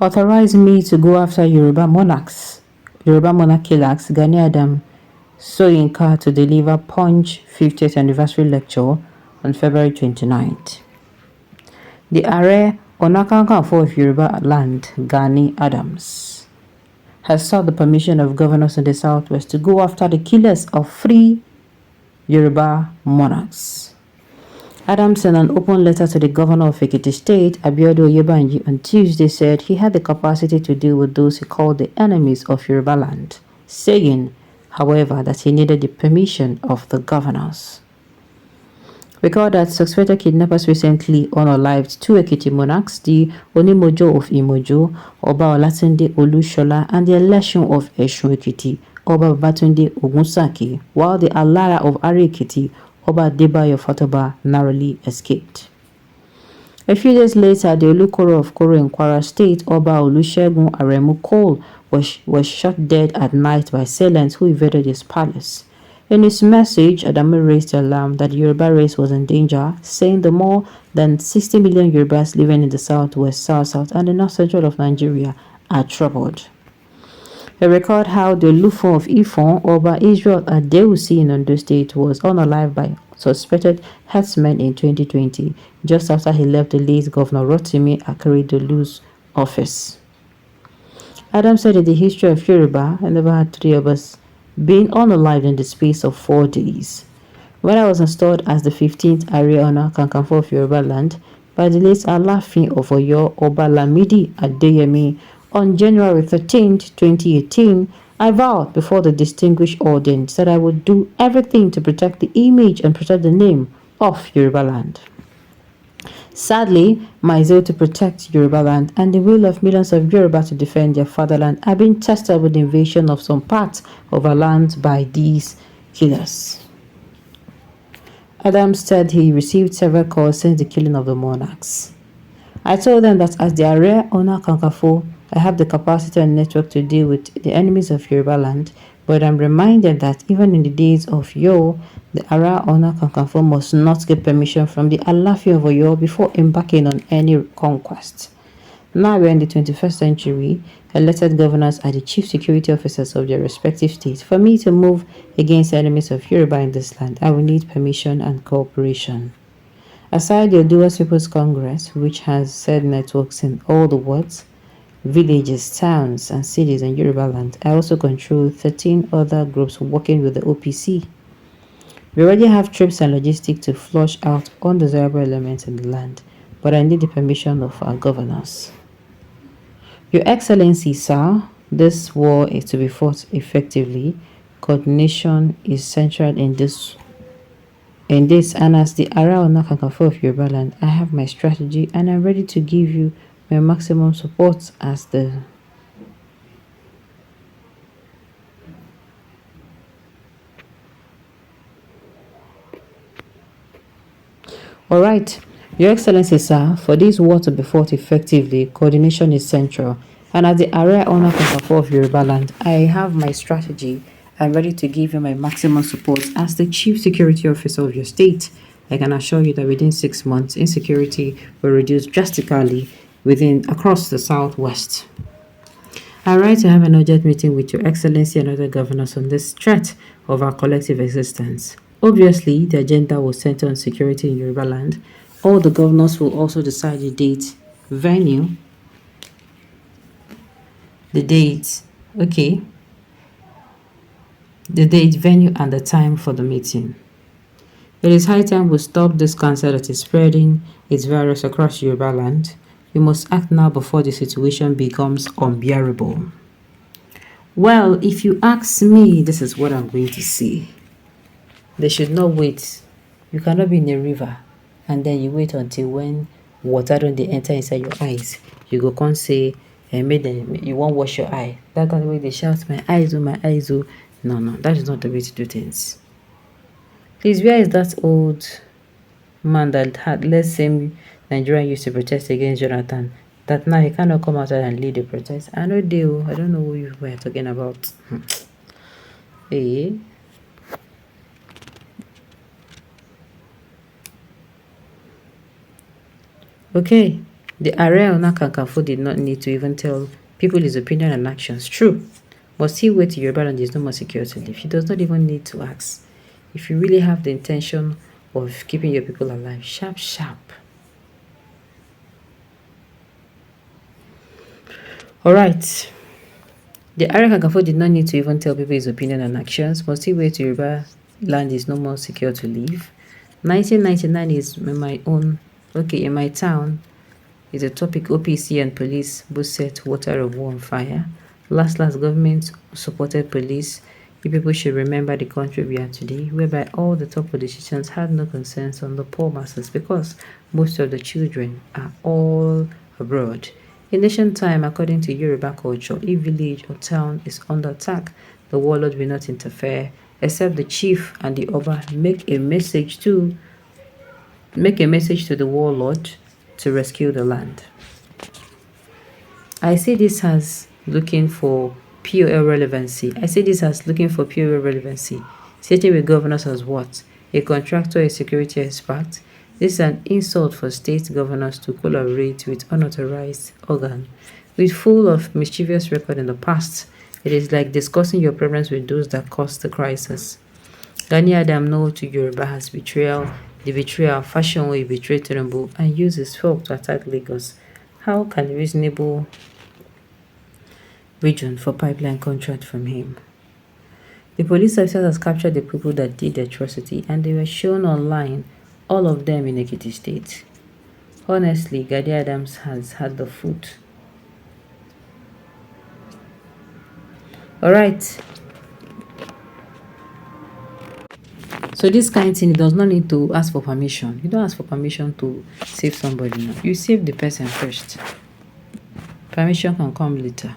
authorized me to go after Yoruba monarchs, Yoruba monarch killers, Gani Adam Soyinka to deliver Punch 50th anniversary lecture on February 29th. The Are Onakakanfo of Yoruba land, Gani Adams, has sought the permission of governors in the southwest to go after the killers of 3 Yoruba monarchs. Adams, in an open letter to the governor of Ekiti State, Abiodun Oyebanji, on Tuesday said he had the capacity to deal with those he called the enemies of Yoruba land, saying, however, that he needed the permission of the governors. Recall that suspected kidnappers recently unalived 2 Ekiti monarchs, the Onimojo of Imojo, Oba Olatunde Olushola, and the Eleshun of Eshun Ekiti, Oba Babatunde Ogunsaki, while the Alara of Are Ekiti, Oba Adebayo Fatoba, narrowly escaped. A few days later, the Olukoro of Koro in Kwara State, Oba Olusegun Aremu Cole, was shot dead at night by assailants who invaded his palace. In his message, Adamu raised the alarm that the Yoruba race was in danger, saying the more than 60 million Yorubas living in the southwest, south, and the north-central of Nigeria are troubled. He recalled how the Lufon of Ifon, Oba Israel Adeusi in Ondo State, was unalived by suspected herdsmen in 2020, just after he left the late Governor Rotimi Akeredolu's office. Adam said in the history of Yoruba, I never had 3 of us being unalived in the space of 4 days. When I was installed as the 15th Ariana Kakanfo of Yoruba land by the late Alafin of Oyo Oba Lamidi Adeyemi on January 13, 2018, I vowed before the distinguished audience that I would do everything to protect the image and protect the name of Yoruba land. Sadly, my zeal to protect Yoruba land and the will of millions of Yoruba to defend their fatherland have been tested with the invasion of some parts of our land by these killers. Adams said he received several calls since the killing of the monarchs. I told them that as their rare owner Kankafo, I have the capacity and network to deal with the enemies of Yoruba land, but I'm reminded that even in the days of Yo, the Ara owner Kankafo must not get permission from the Alafi of Oyo before embarking on any conquest. Now we're in the 21st century, elected governors are the chief security officers of their respective states. For me to move against enemies of Yoruba in this land, I will need permission and cooperation. Aside the Oduwa People's Congress, which has said networks in all the wards, villages, towns, and cities in Yoruba land, I also control 13 other groups working with the OPC. We already have troops and logistics to flush out undesirable elements in the land, but I need the permission of our governors. Your Excellency, sir, this war is to be fought effectively. Coordination is central in this, and as the Ara Onakakanfo of Yoruba land, I have my strategy and I'm ready to give you my maximum support as the Alright, Your Excellency, sir, for this war to be fought effectively, coordination is central. And as the Ara Onakakanfo of Yoruba land, I have my strategy. I'm ready to give you my maximum support as the Chief Security Officer of your state. I can assure you that within 6 months, insecurity will reduce drastically across the southwest. I write to have an urgent meeting with Your Excellency and other governors on this threat of our collective existence. Obviously, the agenda will center on security in Yoruba land. All the governors will also decide the date, venue, the date, venue, and the time for the meeting. It is high time we stop this cancer that is spreading its virus across Yoruba land. We must act now before the situation becomes unbearable. Well, if you ask me, this is what I'm going to say. They should not wait. You cannot be in a river and then you wait until when water don't dey enter inside your eyes. You go come say, you won't wash your eye. That's the way they shout, my eyes, oh, my eyes, oh. No, that is not the way to do things. Please, where is that old man that had led same Nigerian used to protest against Jonathan? That now he cannot come outside and lead the protest. I know they, I don't know who you were talking about. Hey. Okay, The Ààrẹ Ọ̀nà Kakanfò did not need to even tell people his opinion and actions. True. Must he wait to Yoruba land there is no more security leave? He does not even need to ask. If you really have the intention of keeping your people alive, sharp, sharp. Alright. The Ààrẹ Kakanfò did not need to even tell people his opinion and actions. Must he wait to Yoruba land is no more secure to live? 1999 is in my town, is a topic. OPC and police both set water of war on fire. Last government supported police. You people should remember the country we are today, whereby all the top politicians had no concerns on the poor masses because most of the children are all abroad. In ancient time, according to Yoruba culture, if village or town is under attack, the warlord will not interfere, except the chief and the Oba make a message to the warlord to rescue the land. I see this as looking for POL relevancy. Stating with governors as what? A contractor, a security expert. This is an insult for state governors to collaborate with unauthorized organ. With full of mischievous record in the past, it is like discussing your problems with those that caused the crisis. Gani Adam known to Yoruba as betrayal, the betrayal fashion way he betrayed Tinubu and used his folk to attack Lagos. How can a reasonable region for pipeline contract from him? The police officers has captured the people that did the atrocity and they were shown online, all of them in Ekiti State. Honestly, Gani Adams has had the foot. Alright. So this kind of thing does not need to ask for permission. You don't ask for permission to save somebody now. You save the person first. Permission can come later.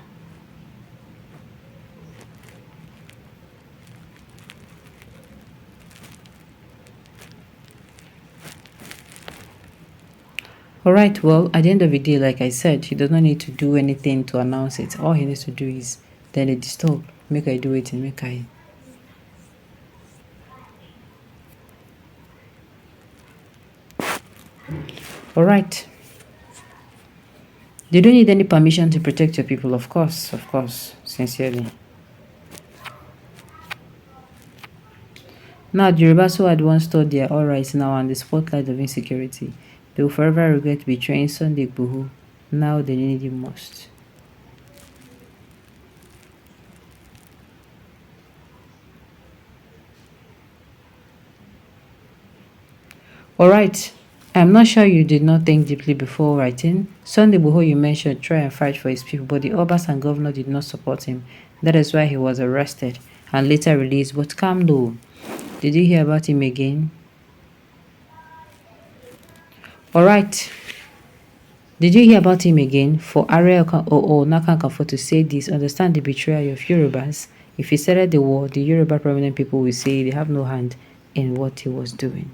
Alright, well, at the end of the day, like I said, he does not need to do anything to announce it. All he needs to do is then it disturb. Make I do it and make I. Alright. You don't need any permission to protect your people, of course, sincerely. Now, the Yorubas who had once thought they are all right now on the spotlight of insecurity, they will forever regret betraying Sunday Igboho. Now they need him most. Alright, I'm not sure you did not think deeply before writing. Sunday Igboho you mentioned try and fight for his people, but the Obas and governor did not support him. That is why he was arrested and later released. But calm though. Did you hear about him again? Alright. Did you hear about him again? For Ààrẹ Ọ̀nà Kakanfò to say this, understand the betrayal of Yorubas. If he started the war, the Yoruba prominent people will say they have no hand in what he was doing.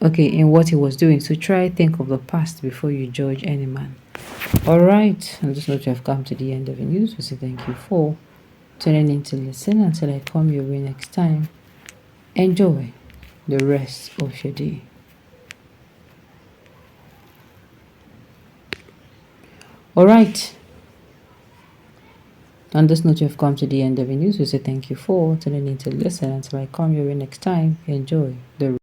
So try think of the past before you judge any man. Alright, on this note, you have come to the end of the news. We say thank you for tuning in to listen. Until I come your way next time, enjoy the rest of your day. Alright, on this note, you have come to the end of the news. We say thank you for tuning in to listen. Until I come your way next time, enjoy the